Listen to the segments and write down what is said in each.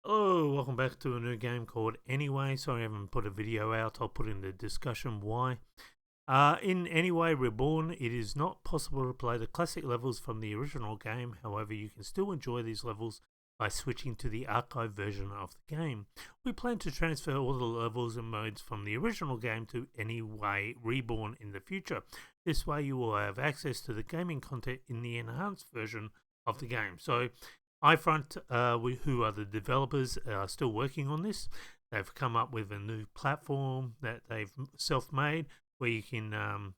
Hello, welcome back to a new game called Anyway. Sorry I haven't put a video out. I'll put in the discussion why. In Anyway Reborn, it is not possible to play the classic levels from the original game. However, you can still enjoy these levels by switching to the archive version of the game. We plan to transfer all the levels and modes from the original game to Anyway Reborn in the future. This way you will have access to the gaming content in the enhanced version of the game. So Eyefront, who are the developers, are still working on this. They've come up with a new platform that they've self-made where you can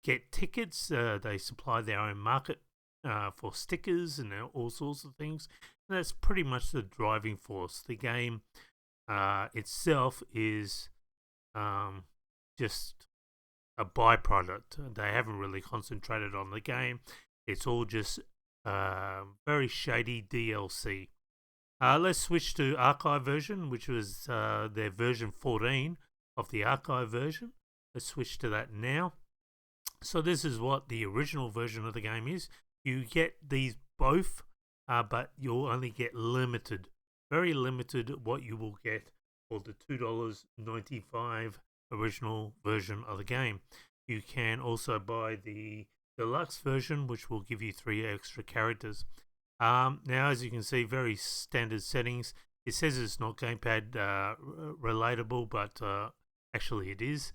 get tickets. They supply their own market for stickers and all sorts of things. And that's pretty much the driving force. The game itself is just a byproduct. They haven't really concentrated on the game. It's all just very shady DLC. Let's switch to archive version, which was their version 14 of the archive version. Let's switch to that now. So this is what the original version of the game is. You get these both, but you'll only get limited, very limited what you will get for the $2.95 original version of the game. You can also buy the deluxe version, which will give you 3 extra characters. Now, as you can see, very standard settings. It says it's not gamepad relatable, but actually it is.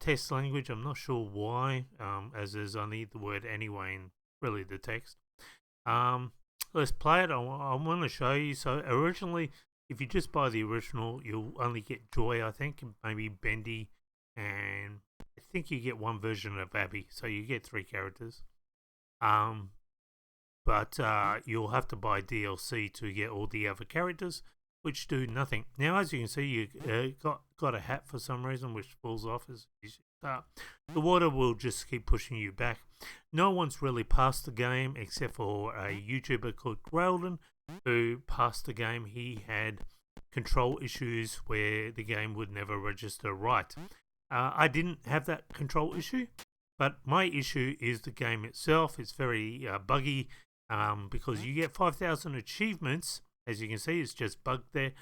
Test language, I'm not sure why, as there's only the word anyway in really the text. Let's play it. I want to show you. So originally, if you just buy the original, you'll only get Joy, I think, maybe Bendy, and I think you get one version of Abby, so you get 3 characters. But you'll have to buy DLC to get all the other characters, which do nothing. Now, as you can see, you got a hat for some reason, which falls off as you start. The water will just keep pushing you back. No one's really passed the game except for a YouTuber called Grelden, who passed the game. He had control issues where the game would never register right. I didn't have that control issue, but my issue is the game itself. It's very buggy because you get 5,000 achievements. As you can see, it's just bugged there.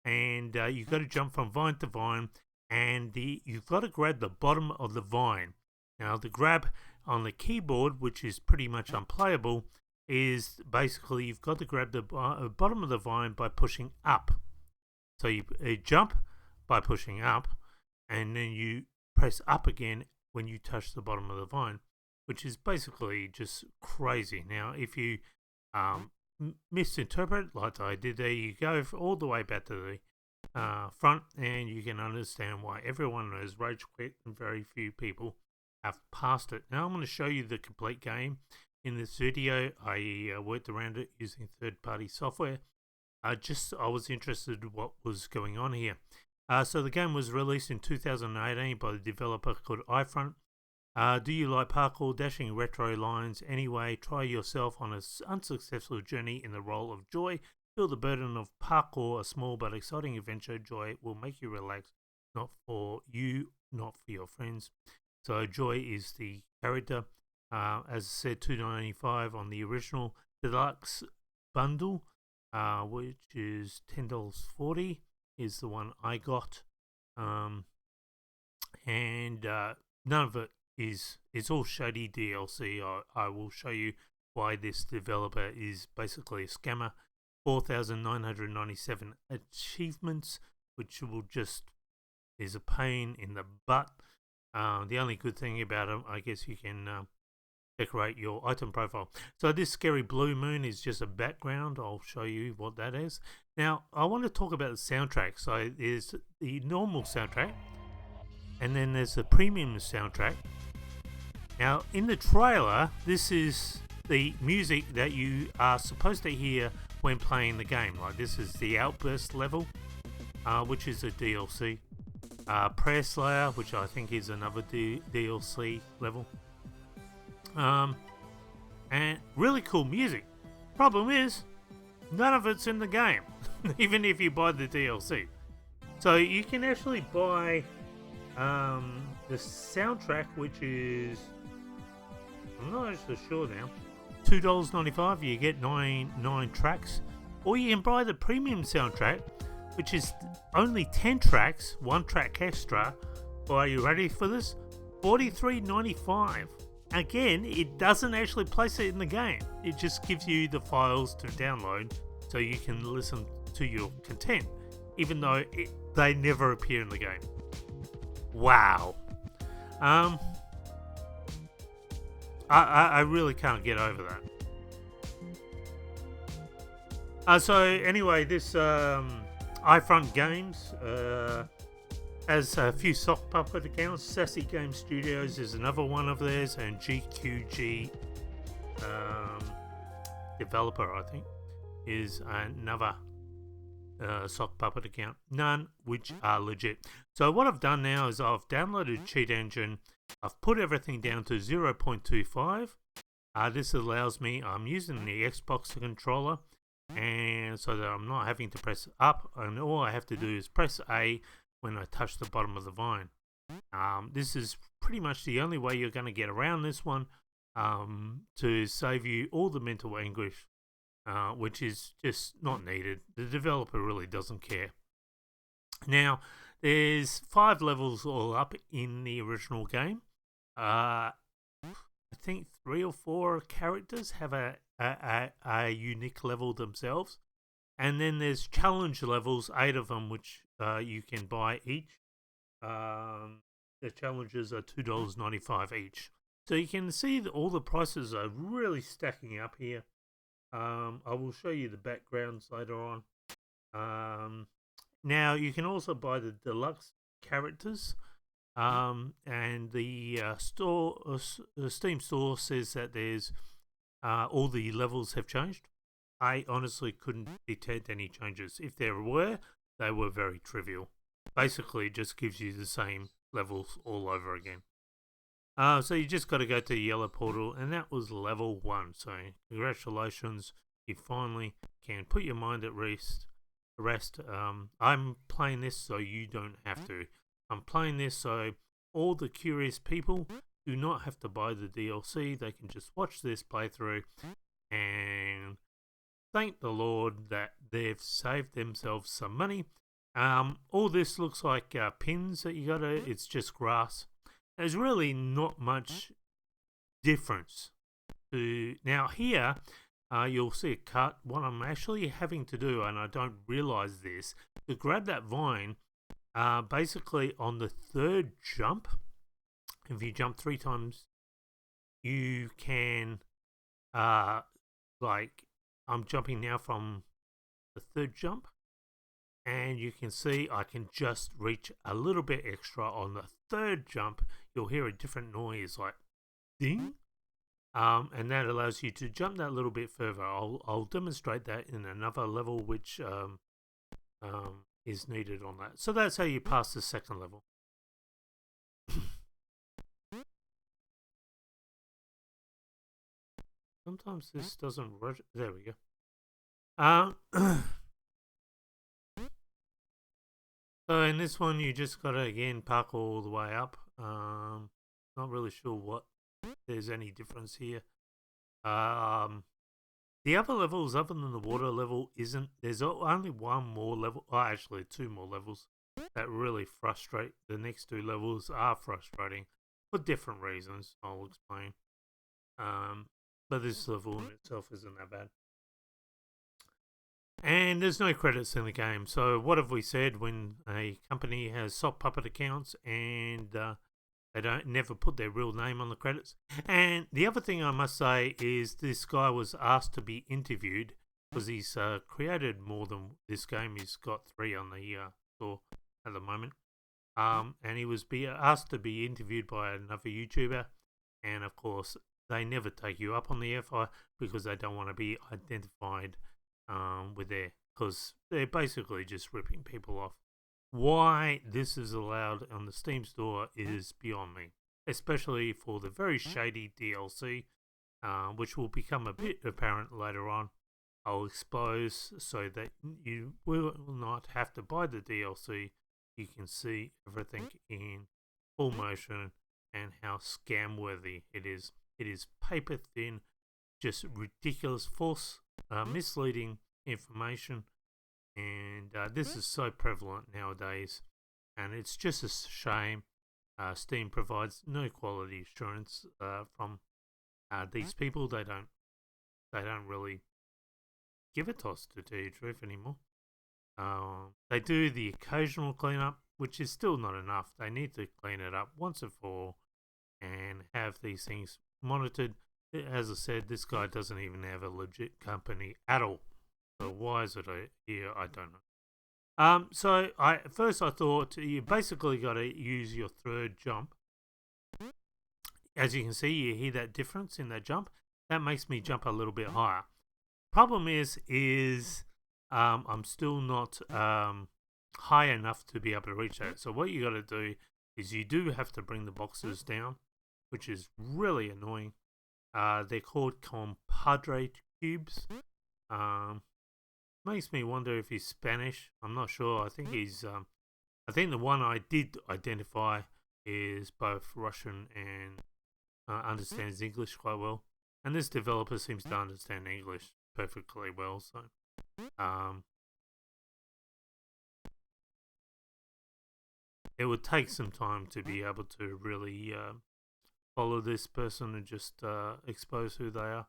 And you've got to jump from vine to vine, and you've got to grab the bottom of the vine. Now, the grab on the keyboard, which is pretty much unplayable, is basically you've got to grab the bottom of the vine by pushing up. So you jump by pushing up, and then you press up again when you touch the bottom of the vine, which is basically just crazy. Now, if you misinterpret like I did there, you go all the way back to the front, and you can understand why everyone has rage quit and very few people have passed it. Now I'm going to show you the complete game in this video. I worked around it using third-party software. I was interested in what was going on here. So the game was released in 2018 by the developer called Eyefront. Do you like parkour, dashing retro lines? Anyway, try yourself on an unsuccessful journey in the role of Joy. Feel the burden of parkour, a small but exciting adventure. Joy will make you relax, not for you, not for your friends. So Joy is the character. As I said, $2.95 on the original deluxe bundle, which is $10.40. Is the one I got, and none of it it's all shady DLC. I will show you why this developer is basically a scammer. 4,997 achievements, which will just is a pain in the butt. The only good thing about them, I guess, you can decorate your item profile. So this scary blue moon is just a background. I'll show you what that is. Now, I want to talk about the soundtrack. So there's the normal soundtrack, and then there's the premium soundtrack. Now, in the trailer, this is the music that you are supposed to hear when playing the game. Like, this is the Outburst level, which is a DLC. Prayer Slayer, which I think is another DLC level. And really cool music. Problem is, none of it's in the game, even if you buy the DLC. So you can actually buy the soundtrack, which is, I'm not actually sure now, $2.95. You get nine tracks. or you can buy the premium soundtrack, which is only 10 tracks, 1 track extra. Well, are you ready for this? $43.95. Again, it doesn't actually place it in the game. It just gives you the files to download so you can listen to your content, even though they never appear in the game. Wow. I really can't get over that. So anyway, this Eyefront Games has a few sock puppet accounts. Sassy Game Studios is another one of theirs, and GQG Developer, I think, is another sock puppet account. None which are legit. So what I've done now is I've downloaded Cheat Engine. I've put everything down to 0.25. This allows me, I'm using the Xbox controller, and so that I'm not having to press up, and all I have to do is press A when I touch the bottom of the vine. This is pretty much the only way you're going to get around this one, to save you all the mental anguish, which is just not needed. The developer really doesn't care. Now, there's 5 levels all up in the original game. I think 3 or 4 characters have a unique level themselves. And then there's challenge levels, 8 of them, which you can buy each. The challenges are $2.95 each. So you can see that all the prices are really stacking up here. I will show you the backgrounds later on. Now, you can also buy the deluxe characters. And the Steam store says that there's all the levels have changed. I honestly couldn't detect any changes. If there were, they were very trivial. Basically, it just gives you the same levels all over again. So you just got to go to the yellow portal, and that was level 1. So congratulations, you finally can put your mind at rest. I'm playing this so you don't have to. I'm playing this so all the curious people do not have to buy the DLC. They can just watch this playthrough and thank the Lord that they've saved themselves some money. All this looks like pins that you got to, it's just grass. There's really not much difference. Now here, you'll see a cut. What I'm actually having to do, and I don't realize this, to grab that vine, basically on the 3rd jump, if you jump 3 times, you can, like, I'm jumping now from the 3rd jump, and you can see I can just reach a little bit extra on the 3rd jump. You'll hear a different noise like ding, and that allows you to jump that little bit further. I'll demonstrate that in another level which is needed on that. So that's how you pass the 2nd level. Sometimes this doesn't work. There we go. So in this one, you just gotta again park all the way up. Not really sure what there's any difference here. The other levels, other than the water level, isn't. There's only one more level. Oh, actually, 2 more levels that really frustrate. The next 2 levels are frustrating for different reasons. I'll explain. But this level in itself isn't that bad. And there's no credits in the game. So what have we said when a company has sock puppet accounts and they don't never put their real name on the credits? And the other thing I must say is this guy was asked to be interviewed because he's created more than this game. He's got 3 on the store at the moment. And he was asked to be interviewed by another YouTuber. And of course, they never take you up on the FI because they don't want to be identified with because they're basically just ripping people off. Why this is allowed on the Steam store is beyond me, especially for the very shady DLC, which will become a bit apparent later on. I'll expose so that you will not have to buy the DLC. You can see everything in full motion and how scam worthy it is. It is paper thin, just ridiculous, false, misleading information, and this is so prevalent nowadays, and it's just a shame. Steam provides no quality assurance from these people. They don't really give it to us, to tell you the truth, anymore. They do the occasional cleanup, which is still not enough. They need to clean it up once and for all and have these things monitored. As I said, this guy doesn't even have a legit company at all. So why is it here? I don't know. So at first I thought you basically got to use your third jump. As you can see, you hear that difference in that jump. That makes me jump a little bit higher. Problem is I'm still not high enough to be able to reach that. So what you got to do is you do have to bring the boxes down, which is really annoying. They're called compadre cubes. Makes me wonder if he's Spanish. I'm not sure. I think he's. I think the one I did identify is both Russian and understands English quite well. And this developer seems to understand English perfectly well. So, it would take some time to be able to really follow this person and just expose who they are.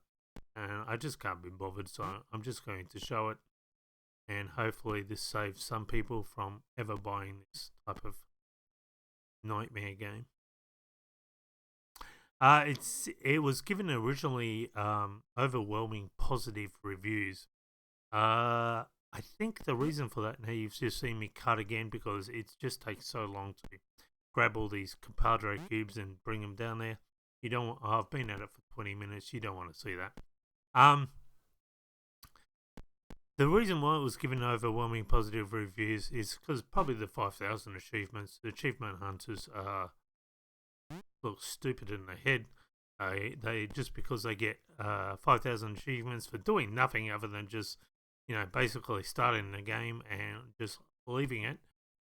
And I just can't be bothered, so I'm just going to show it. And hopefully this saves some people from ever buying this type of nightmare game. It was given originally overwhelming positive reviews. I think the reason for that, now you've just seen me cut again because it just takes so long to grab all these compadre cubes and bring them down there. You don't. I've been at it for 20 minutes. You don't want to see that. The reason why it was given overwhelming positive reviews is because probably the 5,000 achievements. The achievement hunters look stupid in the head. They just because they get 5,000 achievements for doing nothing other than just basically starting the game and just leaving it.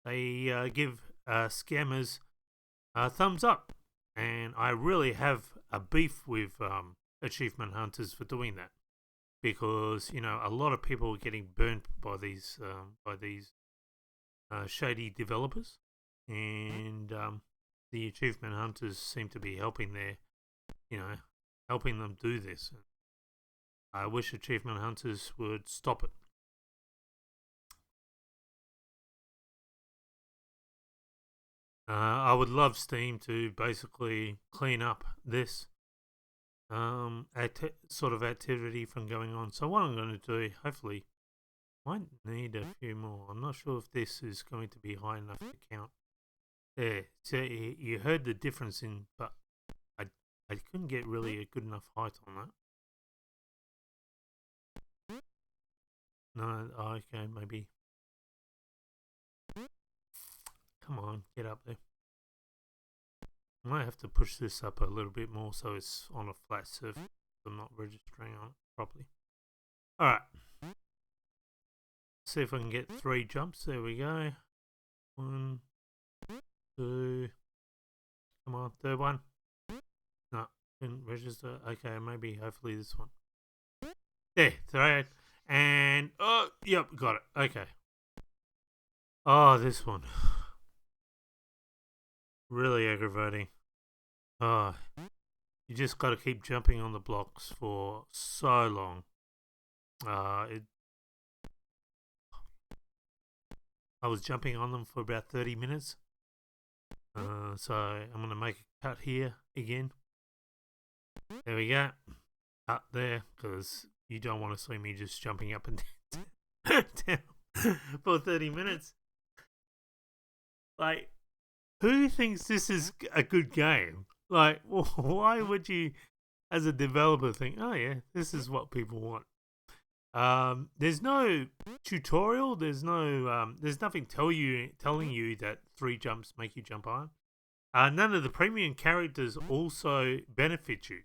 They give scammers a thumbs up, and I really have a beef with achievement hunters for doing that, because a lot of people are getting burnt by these shady developers, and the achievement hunters seem to be helping helping them do this. I wish achievement hunters would stop it. I would love Steam to basically clean up this sort of activity from going on. So what I'm going to do, hopefully, might need a few more. I'm not sure if this is going to be high enough to count. There, so you heard the difference but I couldn't get really a good enough height on that. No, okay, maybe. Come on, get up there. I might have to push this up a little bit more so it's on a flat surface. I'm not registering on it properly. Alright. See if I can get 3 jumps. There we go. 1, 2. Come on, third one. No, didn't register. Okay, maybe hopefully this one. There, thread. And, oh, yep, got it. Okay. Oh, this one. Really aggravating. Oh, you just got to keep jumping on the blocks for so long. I was jumping on them for about 30 minutes. So I'm going to make a cut here again. There we go. Up there, because you don't want to see me just jumping up and down for 30 minutes. Like, who thinks this is a good game? Like, why would you, as a developer, think, oh yeah, this is what people want? There's no tutorial. There's nothing telling you that 3 jumps make you jump higher. None of the premium characters also benefit you.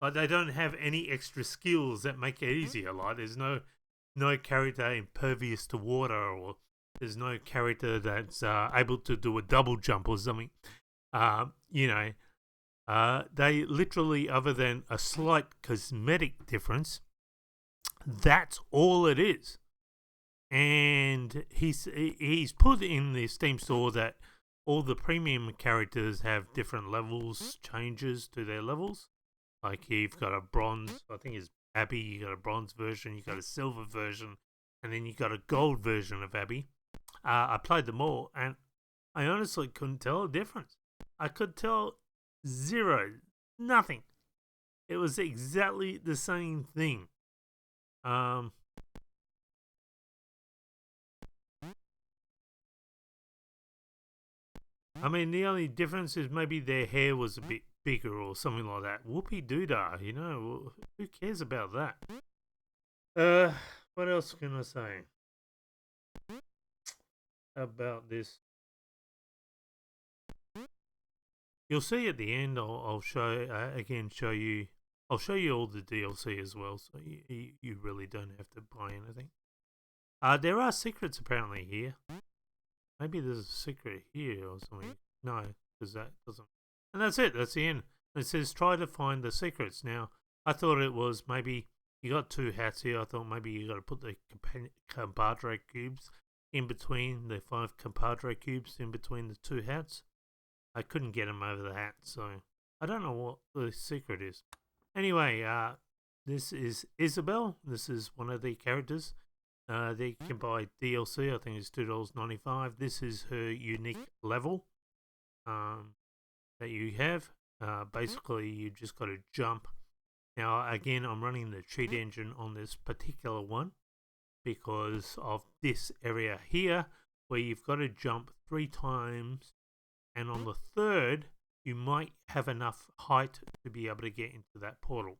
Like, they don't have any extra skills that make it easier. Like, there's no character impervious to water, or there's no character that's able to do a double jump or something. They literally, other than a slight cosmetic difference, That's all it is. And he's put in the Steam store that all the premium characters have different levels, changes to their levels. Like you've got a bronze, I think it's Abby, you got a bronze version, you got a silver version, and then you got a gold version of Abby. I played them all, and I honestly couldn't tell a difference. I could tell zero, nothing. It was exactly the same thing. Um, I mean, the only difference is maybe their hair was a bit bigger or something like that. Whoopie doodah, you know, who cares about that? Uh, what else can I say about this? You'll see at the end. I'll show again. Show you. I'll show you all the DLC as well, so you really don't have to buy anything. There are secrets apparently here. Maybe there's a secret here or something. No, because that doesn't. And that's it. That's the end. It says try to find the secrets. Now, I thought it was maybe you got two hats here. I thought maybe you got to put the compadre cubes in between the 5 compadre cubes in between the 2 hats. I couldn't get them over the hat, so I don't know what the secret is. Anyway, this is Isabel. This is one of the characters. They can buy DLC. I think it's $2.95. This is her unique level that you have. Basically, you just got to jump. Now, again, I'm running the cheat engine on this particular one because of this area here where you've got to jump 3 times, and on the 3rd, you might have enough height to be able to get into that portal.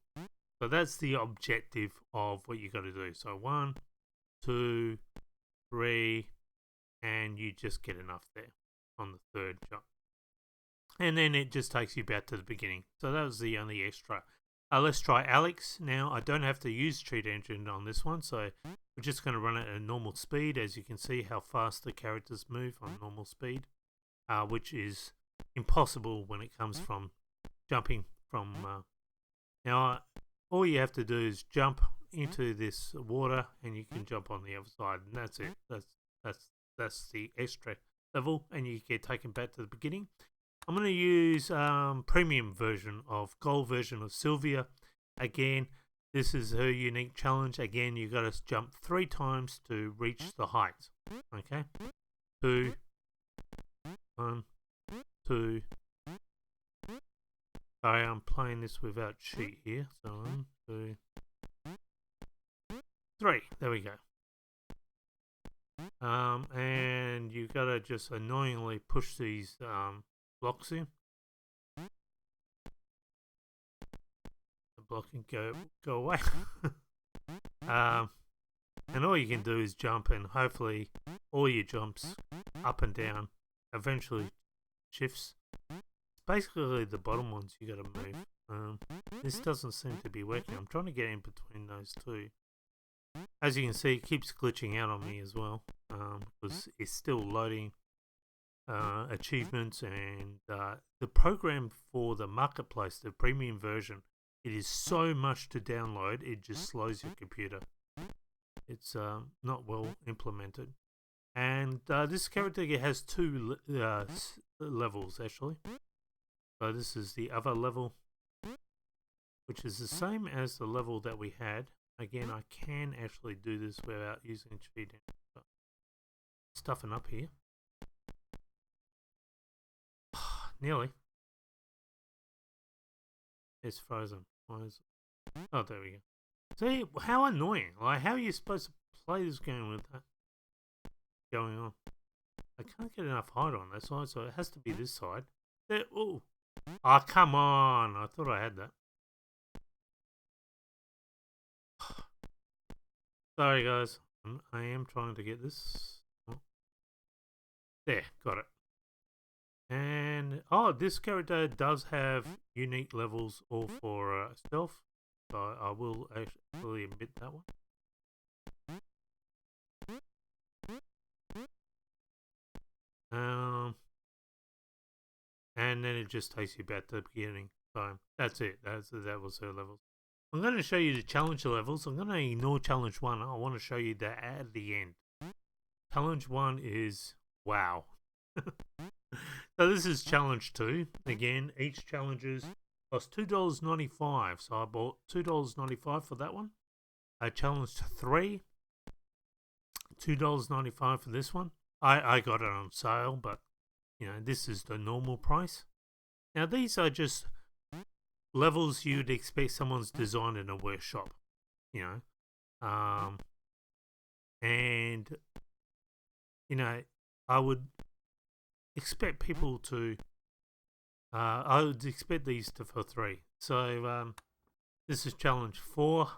So that's the objective of what you got to do. So 1, 2, 3, and you just get enough there on the 3rd jump. And then it just takes you back to the beginning. So that was the only extra. Let's try Alex. Now, I don't have to use cheat engine on this one, so we're just going to run it at normal speed. As you can see how fast the characters move on normal speed, which is impossible when it comes from jumping from... now, all you have to do is jump into this water and you can jump on the other side, and that's it. That's the extra level, and you get taken back to the beginning. I'm going to use premium version of gold version of Sylvia. Again, this is her unique challenge. Again, you got to jump 3 times to reach the height. Okay, 2, 1, 2. Sorry, I'm playing this without cheat here. So 1, 2, 3. There we go. And you got to just annoyingly push these blocks in. The block can go away. And all you can do is jump, and hopefully all your jumps up and down eventually shifts. Basically the bottom ones you got to move. This doesn't seem to be working. I'm trying to get in between those 2. As you can see, it keeps glitching out on me as well, because it's still loading achievements, and the program for the marketplace, the premium version, it is so much to download, it just slows your computer. It's not well implemented. And this character has 2 levels actually. So this is the other level, which is the same as the level that we had. Again, I can actually do this without using cheating. Stuffing up here. Nearly. It's frozen. Oh, there we go. See, how annoying. Like, how are you supposed to play this game with that going on? I can't get enough height on that side, so it has to be this side. There, oh, come on. I thought I had that. Sorry, guys. I am trying to get this. Oh. There, got it. And, this character does have unique levels all for stealth. So I will actually admit that one. And then it just takes you back to the beginning. So that's it. That was her levels. I'm going to show you the challenge levels. I'm going to ignore challenge 1. I want to show you that at the end. Challenge 1 is wow. So this is challenge 2. Again, each challenges cost $2.95. So I bought $2.95 for that one. I challenged 3. $2.95 for this one. I got it on sale, but you know, this is the normal price. Now these are just levels you'd expect someone's designed in a workshop, you know. And you know, I would expect people to I would expect these to for 3. So this is challenge 4.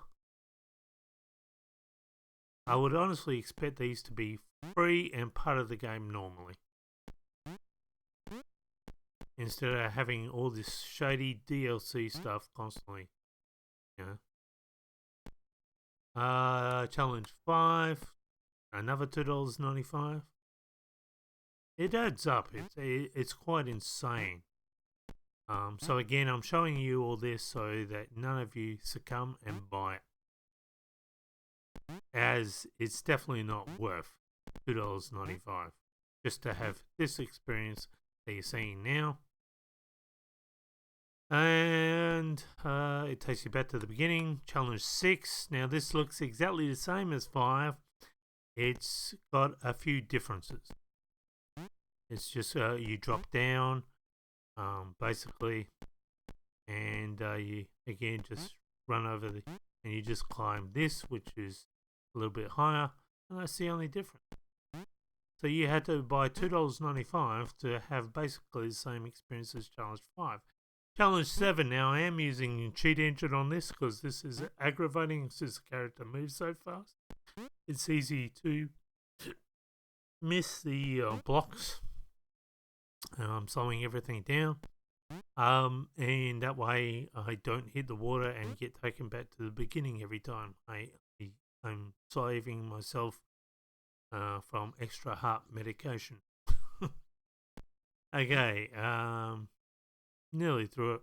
I would honestly expect these to be free and part of the game normally, instead of having all this shady DLC stuff constantly. You know. Challenge 5, another $2.95. It adds up. It's quite insane. So again, I'm showing you all this so that none of you succumb and buy it, as it's definitely not worth $2.95 just to have this experience that you're seeing now. And it takes you back to the beginning. Challenge 6. Now this looks exactly the same as 5. It's got a few differences. It's just you drop down, basically, and you again just run over the, and you just climb this, which is a little bit higher, and that's the only difference. So you had to buy $2.95 to have basically the same experience as Challenge 5. Challenge 7, now I am using cheat engine on this because this is aggravating since the character moves so fast. It's easy to miss the blocks. I'm slowing everything down. And that way I don't hit the water and get taken back to the beginning every time. I'm saving myself from extra heart medication. Okay, nearly through it.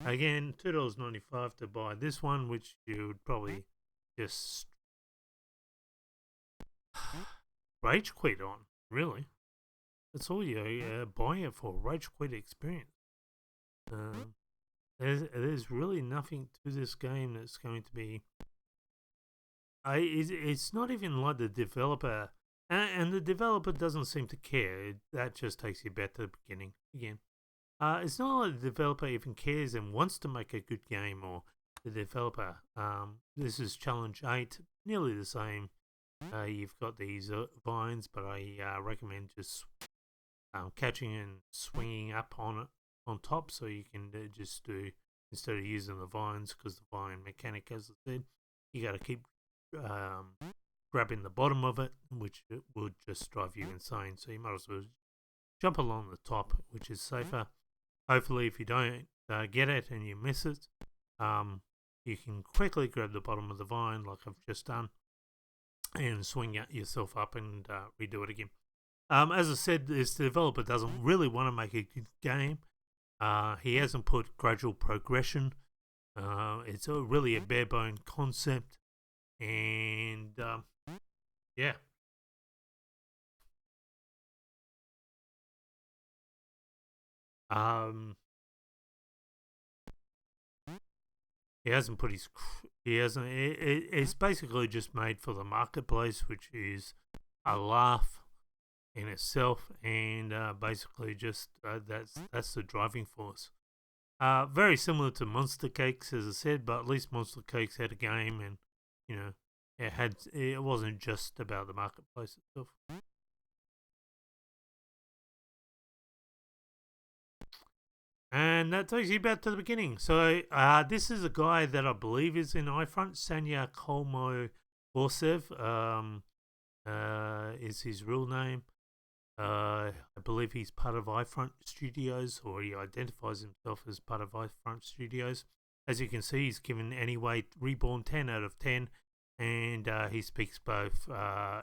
Again, $2.95 to buy this one, which you would probably just rage quit on, really. That's all you're buying it for, rage quit experience. There's really nothing to this game that's going to be... It's not even like the developer, and the developer doesn't seem to care. That just takes you back to the beginning again. It's not like the developer even cares and wants to make a good game, or the developer. This is challenge 8, nearly the same. You've got these vines, but I recommend just catching and swinging up on it on top, so you can just do, instead of using the vines, because the vine mechanic, as I said, you got to keep grabbing the bottom of it, which would just drive you insane. So you might as well jump along the top, which is safer. Hopefully, if you don't get it and you miss it, you can quickly grab the bottom of the vine, like I've just done, and swing yourself up and redo it again. As I said, this developer doesn't really want to make a good game. He hasn't put gradual progression. It's really a bare bone concept, and yeah. He hasn't put his. He hasn't. It's basically just made for the marketplace, which is a laugh in itself, and basically just that's the driving force. Very similar to Monster Cakes, as I said, but at least Monster Cakes had a game, and you know, it wasn't just about the marketplace itself. And that takes you back to the beginning. So this is a guy that I believe is in Eyefront. Sanya Kolmo Borsev is his real name. I believe he's part of Eyefront Studios, or he identifies himself as part of Eyefront Studios. As you can see, he's given Anyway Reborn 10 out of 10, and he speaks both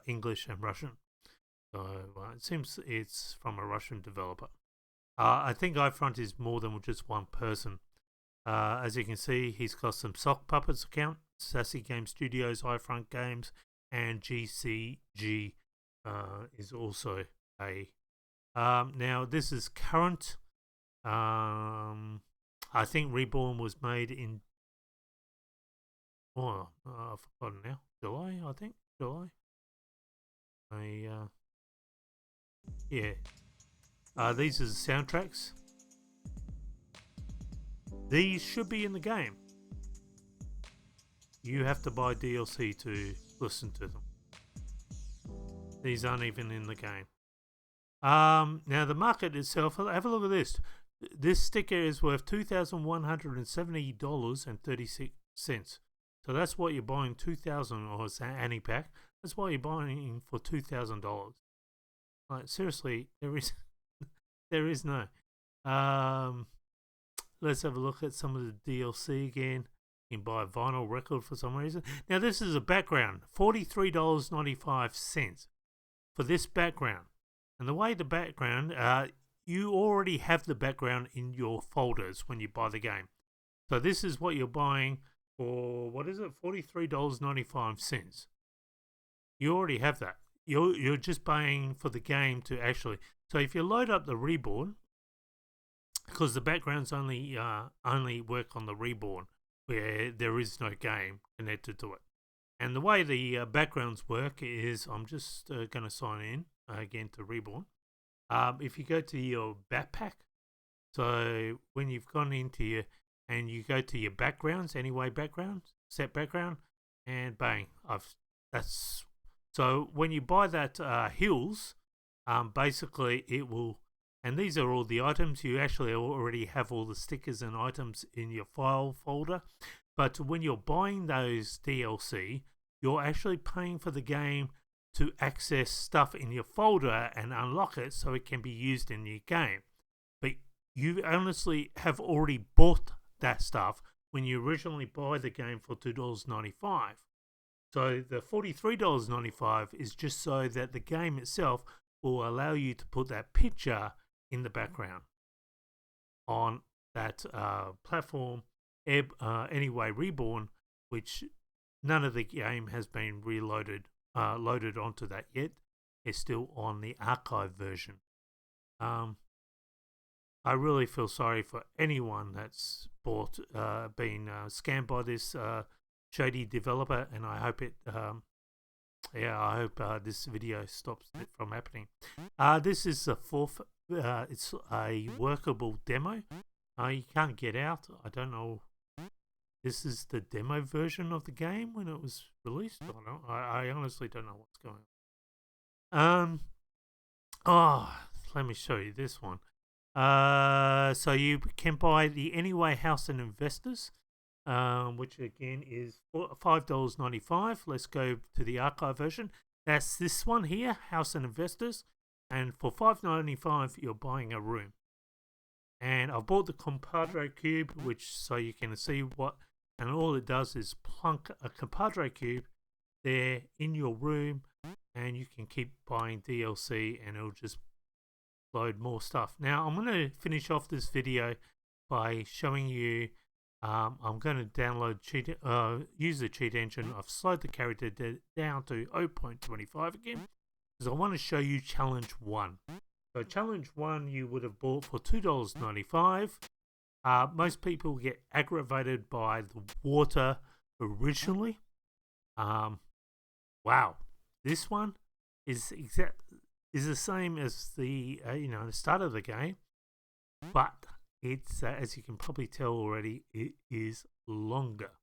English and Russian. So it seems it's from a Russian developer. I think Eyefront is more than just one person. As you can see, he's got some sock puppets account, Sassy Game Studios, Eyefront Games, and GCG is also a. Now this is current. I think Reborn was made in. Oh, I've forgotten now. July, I think. July. Yeah. These are the soundtracks. These should be in the game. You have to buy DLC to listen to them. These aren't even in the game. Now the market itself. Have a look at this. This sticker is worth $2,170.36. So that's what you're buying. $2,000 or it's an Annie pack. That's what you're buying for $2,000. Like seriously, there is no. Let's have a look at some of the DLC again. You can buy a vinyl record for some reason. Now this is a background, $43.95 for this background. And the way the background, you already have the background in your folders when you buy the game. So this is what you're buying for, what is it, $43.95. You already have that. You're just paying for the game to actually. So if you load up the Reborn, because the backgrounds only work on the Reborn, where there is no game connected to it. And the way the backgrounds work is, I'm just going to sign in again to Reborn. If you go to your backpack, so when you've gone into your, and you go to your backgrounds, anyway background, set background, and bang, so when you buy that Hills, basically it will, and these are all the items. You actually already have all the stickers and items in your file folder. But when you're buying those DLC, you're actually paying for the game to access stuff in your folder and unlock it so it can be used in your game. But you honestly have already bought that stuff when you originally buy the game for $2.95. So the $43.95 is just so that the game itself will allow you to put that picture in the background on that platform. Anyway, Reborn, which none of the game has been loaded onto that yet. It's still on the archive version. I really feel sorry for anyone that's been scammed by this shady developer, and I hope it. I hope this video stops it from happening. This is the fourth. It's a workable demo. You can't get out. I don't know. This is the demo version of the game when it was released. I honestly don't know what's going on. Let me show you this one. So you can buy the Anyway House and Investors, which again is $5.95. Let's go to the archive version. That's this one here, House and Investors. And for $5.95, you're buying a room. And I've bought the compadre cube, which so you can see what, and all it does is plunk a compadre cube there in your room, and you can keep buying DLC, and it'll just load more stuff. Now I'm going to finish off this video by showing you. I'm going to download use the cheat engine. I've slowed the character down to 0.25 again, because I want to show you challenge 1. So challenge 1 you would have bought for $2.95. Most people get aggravated by the water originally. Wow, this one is the same as the the start of the game, but it's as you can probably tell already, it is longer.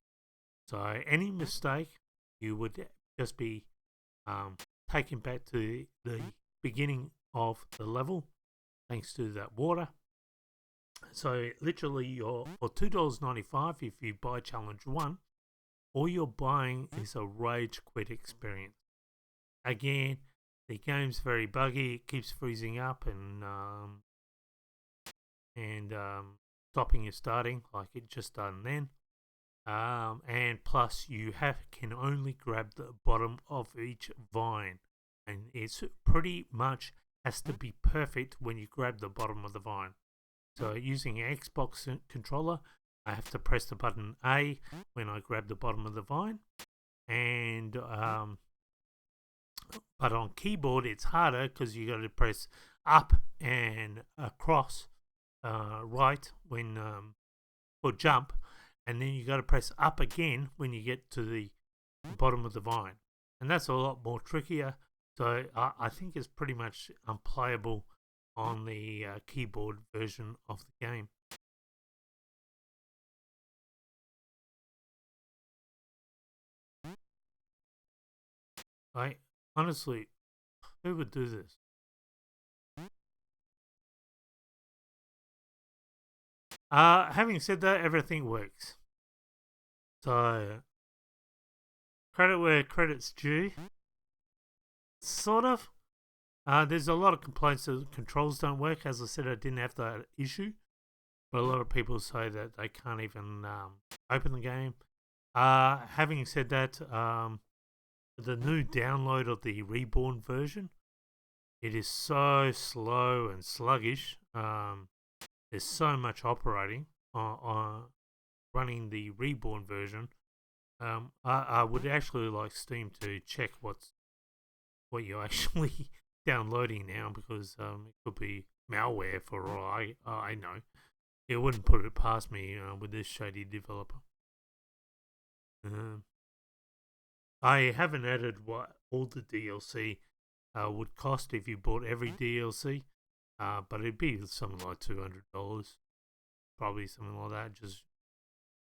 So any mistake, you would just be taken back to the beginning of the level thanks to that water. So literally you're for $2.95 if you buy challenge 1, all you're buying is a rage quit experience. Again, the game's very buggy, it keeps freezing up and stopping and starting like it just done then. And plus you can only grab the bottom of each vine, and it's pretty much has to be perfect when you grab the bottom of the vine. So using an Xbox controller, I have to press the button A when I grab the bottom of the vine, and but on keyboard it's harder because you got to press up and across right when or jump, and then you got to press up again when you get to the bottom of the vine, and that's a lot more trickier. So I think it's pretty much unplayable on the keyboard version of the game. I honestly, who would do this? Having said that, everything works. So credit where credit's due. Sort of. There's a lot of complaints that the controls don't work. As I said, I didn't have that issue, but a lot of people say that they can't even open the game. Having said that, the new download of the reborn version, it is so slow and sluggish. There's so much operating on running the reborn version. I would actually like Steam to check what you're actually downloading now, because it could be malware for all I know. It wouldn't put it past me with this shady developer. I haven't added what all the DLC would cost if you bought every DLC, but it'd be something like $200, probably something like that. Just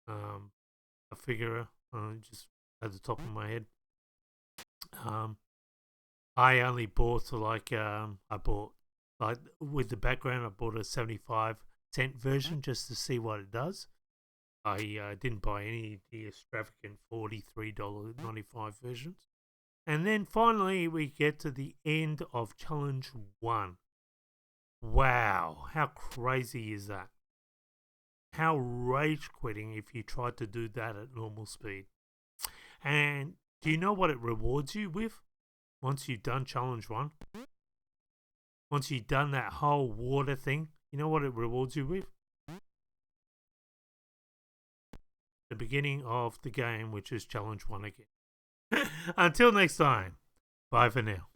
a figure, just at the top of my head. I only bought I bought like with the background. I bought a 75-cent version just to see what it does. I didn't buy any of the extravagant $43.95 versions. And then finally we get to the end of Challenge 1. Wow, how crazy is that? How rage quitting if you tried to do that at normal speed. And do you know what it rewards you with once you've done Challenge 1? Once you've done that whole water thing, you know what it rewards you with? The beginning of the game, which is Challenge 1 again. Until next time, bye for now.